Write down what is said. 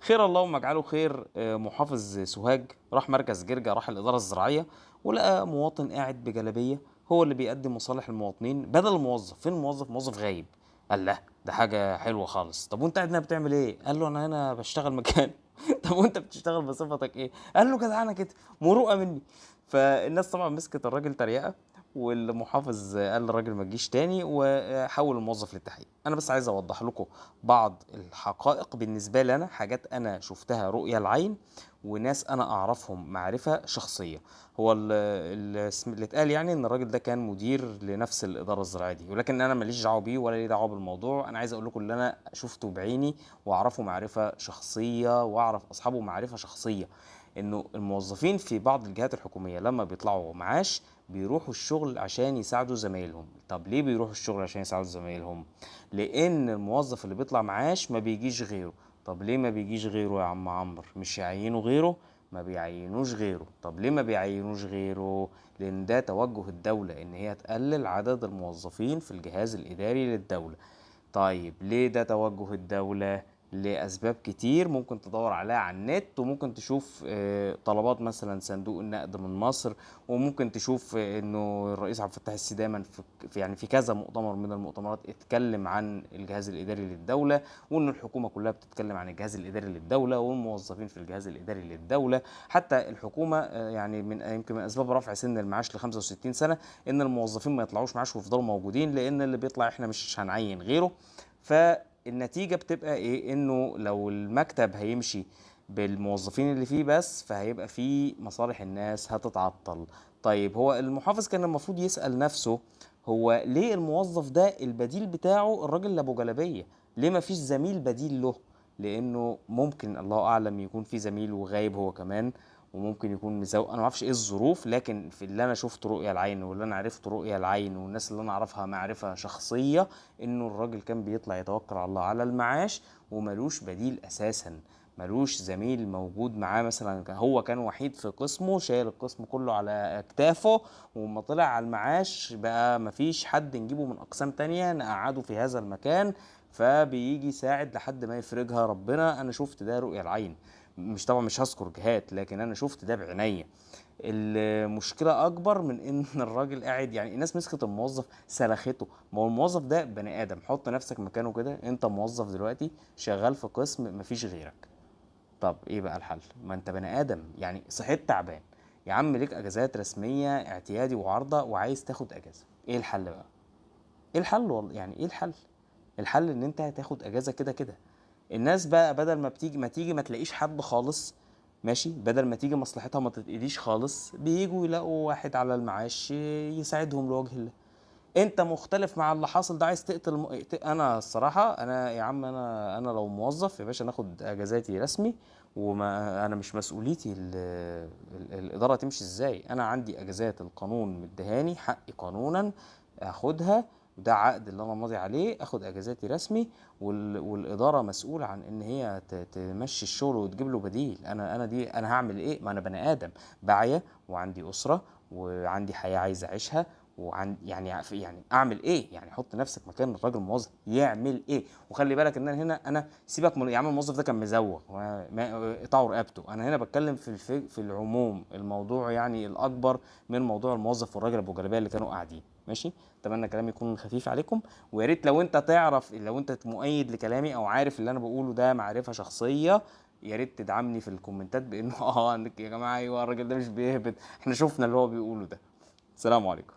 خير اللهم اجعله خير. محافظ سوهاج راح مركز جرجا، راح الإدارة الزراعية ولقى مواطن قاعد بجلابية هو اللي بيقدم مصالح المواطنين بدل الموظف. فين الموظف؟ موظف غايب. قال له ده حاجة حلوة خالص. طب وانت قاعد هنا بتعمل ايه؟ قال له انا هنا بشتغل مكان. طب وانت بتشتغل بصفتك ايه؟ قال له جدعانة كده، مروءة مني. فالناس طبعا مسكت الراجل تريقة، والمحافظ قال للراجل ما تجيش تاني وحول الموظف للتحقيق. انا بس عايز اوضح لكم بعض الحقائق بالنسبه لي، انا حاجات انا شفتها رؤية العين وناس انا اعرفهم معرفه شخصيه. هو اللي اتقال يعني ان الراجل ده كان مدير لنفس الاداره الزراعيه دي، ولكن انا ماليش دعوه بيه ولا لي دعوه بالموضوع. انا عايز اقول لكم اللي انا شفته بعيني واعرفه معرفه شخصيه واعرف اصحابه معرفه شخصيه، انه الموظفين في بعض الجهات الحكوميه لما بيطلعوا معاش بيروحوا الشغل عشان يساعدوا زمايلهم. طب ليه بيروحوا الشغل عشان يساعدوا زمايلهم؟ لان الموظف اللي بيطلع معاش ما بيجيش غيره. طب ليه ما بيجيش غيره يا عم عمرو؟ مش يعينوا غيره؟ ما بيعينوش غيره. طب ليه ما بيعينوش غيره؟ لان ده توجه الدولة ان هي تقلل عدد الموظفين في الجهاز الاداري للدولة. طيب ليه ده توجه الدولة؟ لأسباب كتير ممكن تدور عليها على النت، وممكن تشوف طلبات مثلا صندوق النقد من مصر، وممكن تشوف انه الرئيس عبد الفتاح السيسي دايما يعني في كذا مؤتمر من المؤتمرات اتكلم عن الجهاز الإداري للدولة، وان الحكومة كلها بتتكلم عن الجهاز الإداري للدولة والموظفين في الجهاز الإداري للدولة. حتى الحكومة يعني يمكن من أسباب رفع سن المعاش ل 65 سنة ان الموظفين ما يطلعوش معاش ويفضلوا موجودين، لان اللي بيطلع احنا مش هنعين غيره. فالنتيجة بتبقى ايه؟ انه لو المكتب هيمشي بالموظفين اللي فيه بس، فهيبقى فيه مصالح الناس هتتعطل. طيب هو المحافظ كان المفروض يسأل نفسه، هو ليه الموظف ده البديل بتاعه الراجل اللي ابو جلابية؟ ليه ما فيش زميل بديل له؟ لانه ممكن الله اعلم يكون في زميل وغايب هو كمان، وممكن يكون انا ما اعرفش ايه الظروف، لكن في اللي انا شفته رؤية العين واللي انا عرفته رؤية العين والناس اللي انا اعرفها معرفة شخصية، انه الراجل كان بيطلع يتوكل على الله على المعاش وملوش بديل اساسا. ملوش زميل موجود معاه، مثلا هو كان وحيد في قسمه شايل القسم كله على اكتافه، وما طلع على المعاش بقى مفيش حد نجيبه من اقسام تانية نقعده في هذا المكان، فبيجي يساعد لحد ما يفرجها ربنا. انا شفت ده رؤية العين، مش طبعا مش هذكر جهات، لكن انا شفت ده بعينيا. المشكله اكبر من ان الراجل قاعد، يعني الناس مسكت الموظف سلخته. ما هو الموظف ده بني ادم، حط نفسك مكانه كده، انت موظف دلوقتي شغال في قسم مفيش غيرك. طب ايه بقى الحل؟ ما انت بني ادم يعني صحيت تعبان يا عم، ليك اجازات رسميه اعتيادي وعارضه وعايز تاخد اجازه، ايه الحل بقى؟ ايه الحل والله؟ يعني ايه الحل؟ الحل ان انت هتاخد اجازه كده كده. الناس بقى بدل ما تيجي ما تلاقيش حد خالص، ماشي، بدل ما تيجي مصلحتها ما تتقضيش خالص، بييجوا يلاقوا واحد على المعاش يساعدهم لوجه الله. انت مختلف مع اللي حاصل ده، عايز تقتل انا الصراحه، انا يا عم انا لو موظف يا باشا ناخد اجازاتي رسمي، وما انا مش مسؤوليتي الاداره تمشي ازاي. انا عندي اجازات القانون مدهاني حقي قانونا اخدها، وده عقد اللي انا ماضي عليه، اخد اجازاتي رسمي، والاداره مسؤوله عن ان هي تمشي الشغل وتجيب له بديل. انا هعمل ايه؟ ما انا بني ادم بعيا وعندي اسره وعندي حياه عايز اعيشها، وعن يعني اعمل ايه؟ يعني حط نفسك مكان الراجل الموظف يعمل ايه. وخلي بالك ان انا هنا، انا سيبك من يا عم الموظف ده كان مزوغ قطعوا رقبته، انا هنا بتكلم في العموم، الموضوع يعني الاكبر من موضوع الموظف والراجل ابو جلابيه اللي كانوا قاعدين. ماشي، اتمنى كلامي يكون خفيف عليكم، ويا ريت لو انت تعرف، لو انت مؤيد لكلامي او عارف اللي انا بقوله ده معرفه شخصيه، يا ريت تدعمني في الكومنتات بانه عندك يا جماعه ايوه الراجل ده مش بيهبط، احنا شفنا اللي هو بيقوله ده. السلام عليكم.